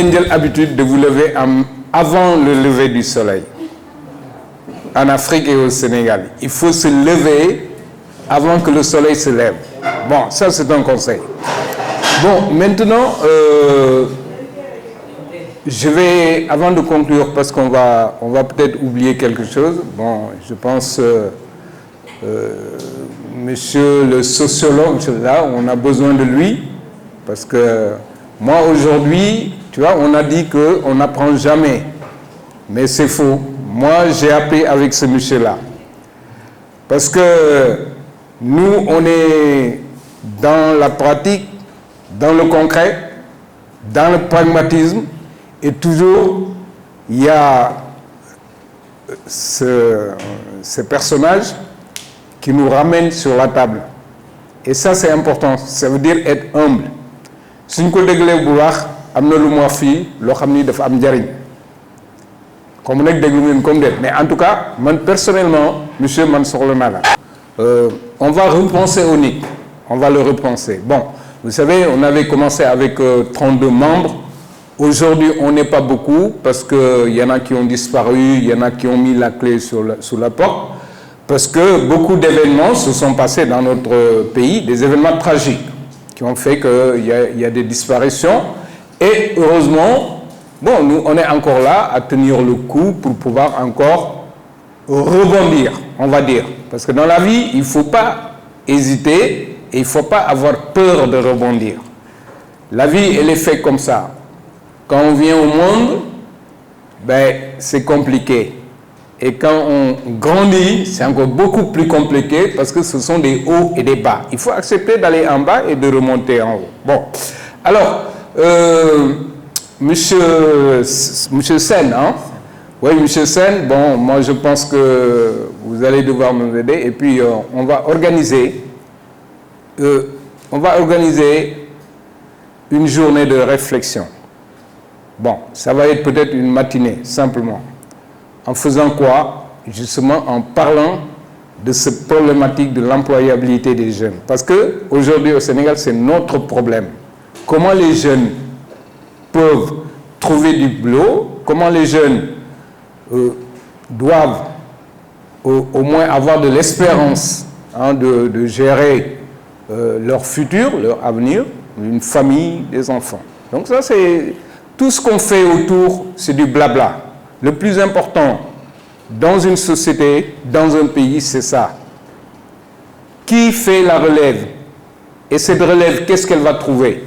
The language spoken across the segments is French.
l'habitude de vous lever avant le lever du soleil. En Afrique et au Sénégal. Il faut se lever avant que le soleil se lève. Bon, ça c'est un conseil. Bon, maintenant, je vais, avant de conclure, parce qu'on va peut-être oublier quelque chose. Bon, je pense, monsieur le sociologue, là, on a besoin de lui, parce que moi aujourd'hui, tu vois, on a dit qu'on n'apprend jamais, mais c'est faux. Moi, j'ai appris avec ce monsieur-là, parce que nous, on est dans la pratique, dans le concret, dans le pragmatisme, et toujours, il y a ce personnage qui nous ramène sur la table. Et ça, c'est important. Ça veut dire être humble. Si nous avons dit mais en tout cas, moi, personnellement, monsieur Mansour-Lemala, on va repenser au NIC. On va le repenser. Bon, vous savez, on avait commencé avec 32 membres. Aujourd'hui, on n'est pas beaucoup parce qu'il y en a qui ont disparu, il y en a qui ont mis la clé sous la porte, parce que beaucoup d'événements se sont passés dans notre pays, des événements tragiques qui ont fait qu'il y a des disparitions. Et heureusement, bon, nous, on est encore là à tenir le coup pour pouvoir encore rebondir, on va dire. Parce que dans la vie, il ne faut pas hésiter et il ne faut pas avoir peur de rebondir. La vie, elle est faite comme ça. Quand on vient au monde, ben, c'est compliqué. Et quand on grandit, c'est encore beaucoup plus compliqué parce que ce sont des hauts et des bas. Il faut accepter d'aller en bas et de remonter en haut. Bon, alors, monsieur Sen, hein? Oui, monsieur Sen, bon, moi je pense que vous allez devoir nous aider. Et puis, on va organiser une journée de réflexion. Bon, ça va être peut-être une matinée, simplement. En faisant quoi? Justement, en parlant de cette problématique de l'employabilité des jeunes. Parce qu'aujourd'hui, au Sénégal, c'est notre problème. Comment les jeunes peuvent trouver du boulot? Comment les jeunes doivent au moins avoir de l'espérance, hein, de gérer leur futur, leur avenir, une famille, des enfants. Donc ça, c'est... Tout ce qu'on fait autour, c'est du blabla. Le plus important dans une société, dans un pays, c'est ça. Qui fait la relève? Et cette relève, qu'est-ce qu'elle va trouver?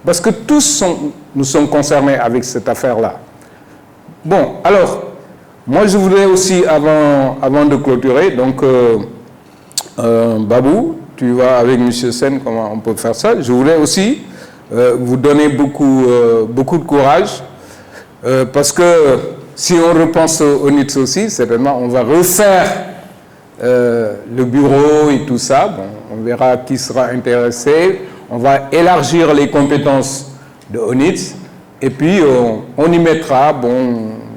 Parce que tous nous sommes concernés avec cette affaire-là. Bon, alors, moi je voudrais aussi, avant de clôturer, donc, Babou, tu vas avec M. Sen, comment on peut faire ça? Je voudrais aussi vous donner beaucoup de courage, parce que si on repense au NITS aussi, certainement on va refaire le bureau et tout ça. Bon, on verra qui sera intéressé. On va élargir les compétences de ONITS et puis on y mettra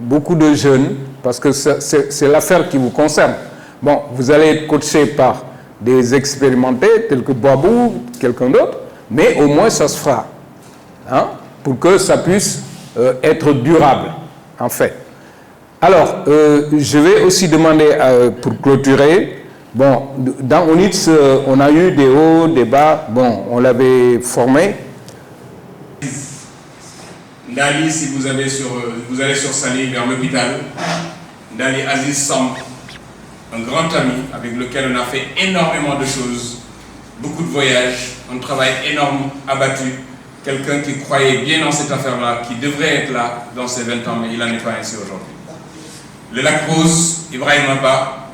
beaucoup de jeunes, parce que c'est l'affaire qui vous concerne. Bon, vous allez être coaché par des expérimentés tels que Babou, quelqu'un d'autre, mais au moins ça se fera, hein, pour que ça puisse être durable, en fait. Alors, je vais aussi demander, pour clôturer, bon, dans ONITS, on a eu des hauts, des bas, bon, on l'avait formé. Ndali, si vous allez sur Saly, vers l'hôpital, Ndali Aziz Sam, un grand ami avec lequel on a fait énormément de choses, beaucoup de voyages, un travail énorme, abattu, quelqu'un qui croyait bien dans cette affaire-là, qui devrait être là dans ses 20 ans, mais il n'en est pas ainsi aujourd'hui. Le Lac Rose, Ibrahim Abba,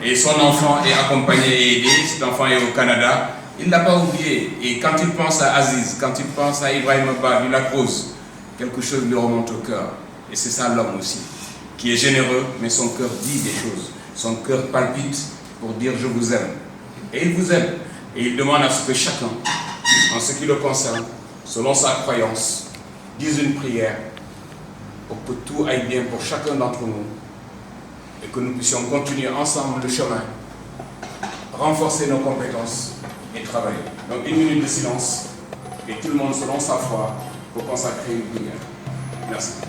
et son enfant est accompagné et aidé, cet enfant est au Canada, il ne l'a pas oublié. Et quand il pense à Aziz, quand il pense à Ibrahim Abba du Lac Rose, quelque chose lui remonte au cœur. Et c'est ça l'homme aussi, qui est généreux, mais son cœur dit des choses. Son cœur palpite pour dire « je vous aime ». Et il vous aime. Et il demande à ce que chacun, en ce qui le concerne, selon sa croyance, dise une prière pour que tout aille bien pour chacun d'entre nous et que nous puissions continuer ensemble le chemin, renforcer nos compétences et travailler. Donc 1 minute de silence et tout le monde selon sa foi pour consacrer une prière. Merci.